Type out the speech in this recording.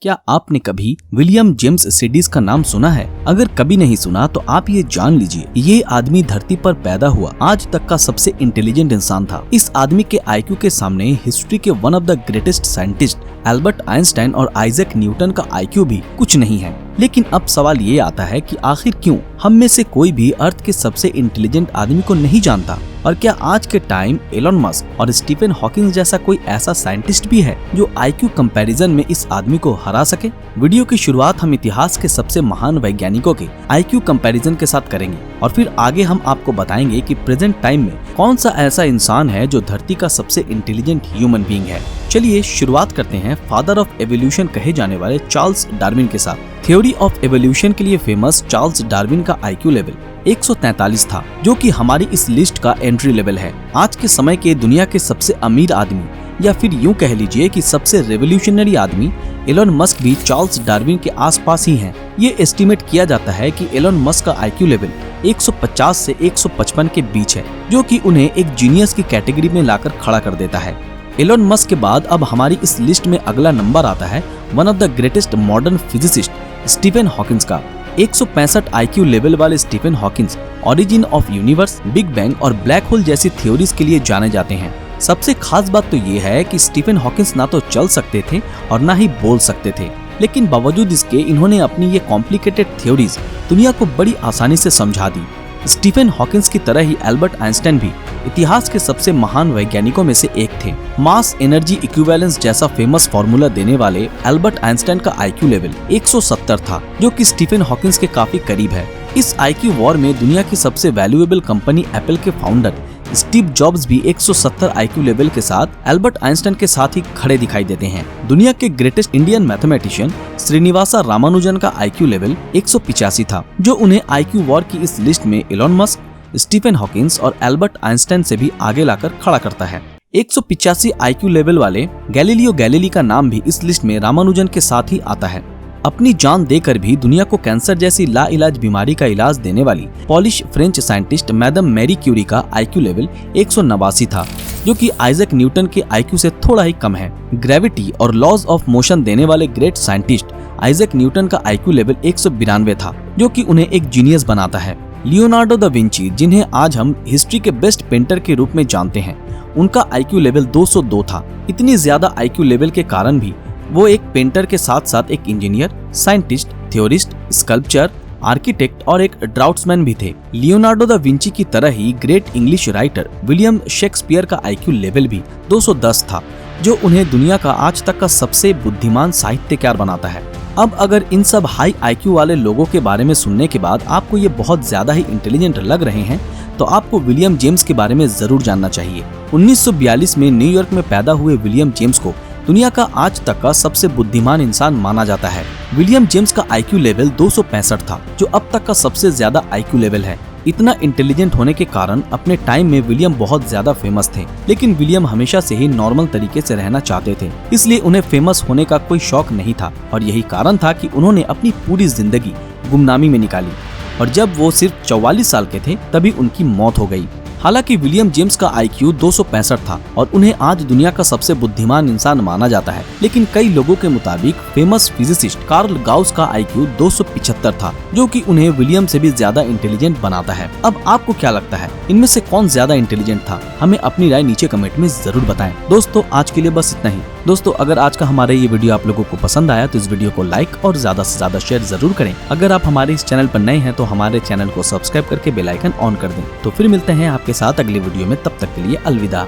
क्या आपने कभी विलियम जेम्स सिडीज का नाम सुना है? अगर कभी नहीं सुना तो आप ये जान लीजिए, ये आदमी धरती पर पैदा हुआ आज तक का सबसे इंटेलिजेंट इंसान था। इस आदमी के आईक्यू के सामने हिस्ट्री के one of the greatest scientist Albert Einstein और आइजैक न्यूटन का आईक्यू भी कुछ नहीं है। लेकिन अब सवाल ये आता है कि आखिर क्यों हम में से कोई भी अर्थ के सबसे इंटेलिजेंट आदमी को नहीं जानता? और क्या आज के टाइम एलन मस्क और स्टीफन हॉकिंग जैसा कोई ऐसा साइंटिस्ट भी है जो आईक्यू कंपैरिजन में इस आदमी को हरा सके? वीडियो की शुरुआत हम इतिहास के सबसे महान वैज्ञानिकों के आईक्यू कंपैरिजन के साथ करेंगे और फिर आगे हम आपको बताएंगे कि प्रेजेंट टाइम में कौन सा ऐसा इंसान है जो धरती का सबसे इंटेलिजेंट ह्यूमन बीइंग है। चलिए शुरुआत करते हैं फादर ऑफ एवोल्यूशन कहे जाने वाले चार्ल्स डार्विन के साथ। थ्योरी ऑफ एवोल्यूशन के लिए फेमस चार्ल्स डार्विन का आईक्यू लेवल 143 था, जो कि हमारी इस लिस्ट का एंट्री लेवल है। आज के समय के दुनिया के सबसे अमीर आदमी या फिर यूं कह लीजिए कि सबसे रेवोल्यूशनरी आदमी एलन मस्क भी चार्ल्स डार्विन के आसपास ही हैं। ये एस्टिमेट किया जाता है कि एलन मस्क का आईक्यू लेवल 150 से 155 के बीच है, जो कि उन्हें एक जीनियस की कैटेगरी में लाकर खड़ा कर देता है। एलन मस्क के बाद अब हमारी इस लिस्ट में अगला नंबर आता है one of the greatest modern physicist Stephen Hawkins का। 165 आईक्यू लेवल वाले Stephen Hawkins origin of universe, big bang और ब्लैक होल जैसी थ्योरीज के लिए जाने जाते हैं। सबसे खास बात तो ये है कि स्टीफन हॉकिंस ना तो चल सकते थे और ना ही बोल सकते थे, लेकिन बावजूद इसके इन्होंने अपनी ये कॉम्प्लिकेटेड थ्योरीज दुनिया को बड़ी आसानी से समझा दी। स्टीफन हॉकिंस की तरह ही एल्बर्ट आइंस्टाइन भी इतिहास के सबसे महान वैज्ञानिकों में से एक थे। मास एनर्जी इक्विवेलेंस जैसा फेमस फॉर्मूला देने वाले एल्बर्ट आइंस्टाइन का आईक्यू लेवल 170 था, जो कि स्टीफन हॉकिंस के काफी करीब है। इस आईक्यू वॉर में दुनिया की सबसे वैल्यूएबल कंपनी एप्पल के फाउंडर स्टीव जॉब्स भी 170 आईक्यू लेवल के साथ एल्बर्ट आइंस्टाइन के साथ ही खड़े दिखाई देते हैं। दुनिया के greatest Indian mathematician Srinivasa Ramanujan का आईक्यू लेवल 185 था, जो उन्हें आईक्यू वॉर की इस लिस्ट में एलन मस्क, स्टीफन हॉकिंस और एल्बर्ट आइंस्टाइन से भी आगे लाकर खड़ा करता है। 185 आईक्यू लेवल वाले गैलीलियो गैलीली का नाम भी इस लिस्ट में रामानुजन के साथ ही आता है। अपनी जान देकर भी दुनिया को कैंसर जैसी लाइलाज बीमारी का इलाज देने वाली Polish French scientist madam Marie Curie का आईक्यू लेवल 189 था, जो कि आइजैक न्यूटन के आईक्यू से थोड़ा ही कम है। ग्रेविटी और लॉज ऑफ मोशन देने वाले ग्रेट साइंटिस्ट आइजैक न्यूटन का आईक्यू लेवल 192 था, जो कि उन्हें एक जीनियस बनाता है। लियोनार्डो दा विंची, जिन्हें आज हम हिस्ट्री के बेस्ट पेंटर के रूप में जानते हैं, उनका आईक्यू लेवल 202 था। इतनी ज्यादा आईक्यू लेवल के कारण भी वो एक पेंटर के साथ साथ एक engineer, scientist, theorist, sculpture, architect और एक ड्राफ्ट्समैन भी थे। लियोनार्डो दा विंची की तरह ही great English writer William Shakespeare का आईक्यू लेवल भी 210 था, जो उन्हें दुनिया का आज तक का सबसे बुद्धिमान साहित्यकार बनाता है। अब अगर इन सब हाई आईक्यू वाले लोगों के बारे में सुनने के बाद आपको ये बहुत ज्यादा ही इंटेलिजेंट लग रहे हैं, तो आपको विलियम जेम्स के बारे में जरूर जानना चाहिए। 1942 में न्यूयॉर्क में पैदा हुए विलियम जेम्स को दुनिया का आज तक का सबसे बुद्धिमान इंसान माना जाता है। विलियम जेम्स का आईक्यू लेवल 265 था, जो अब तक का सबसे ज्यादा आईक्यू लेवल है। इतना इंटेलिजेंट होने के कारण अपने टाइम में विलियम बहुत ज्यादा फेमस थे, लेकिन विलियम हमेशा से ही नॉर्मल तरीके से रहना चाहते थे, इसलिए उन्हें फेमस होने का कोई शौक नहीं था और यही कारण था कि उन्होंने अपनी पूरी जिंदगी गुमनामी में निकाली और जब वो सिर्फ 44 साल के थे तभी उनकी मौत हो गई। हालांकि विलियम जेम्स का आईक्यू 265 था और उन्हें आज दुनिया का सबसे बुद्धिमान इंसान माना जाता है, लेकिन कई लोगों के मुताबिक फेमस फिजिसिस्ट कार्ल गाउस का आईक्यू 275 था, जो कि उन्हें विलियम से भी ज्यादा इंटेलिजेंट बनाता है। अब आपको क्या लगता है, इनमें से कौन ज्यादा इंटेलिजेंट था? हमें अपनी राय नीचे कमेंट में जरूर बताएं। दोस्तों, आज के लिए बस इतना ही। दोस्तों, अगर आज का हमारा ये वीडियो आप लोगों को पसंद आया तो इस वीडियो को लाइक और ज्यादा से ज्यादा शेयर जरूर करें। अगर आप हमारे इस चैनल पर नए हैं तो हमारे चैनल को सब्सक्राइब करके बेल आइकन ऑन कर दें। तो फिर मिलते हैं आपके साथ अगली वीडियो में, तब तक के लिए अलविदा।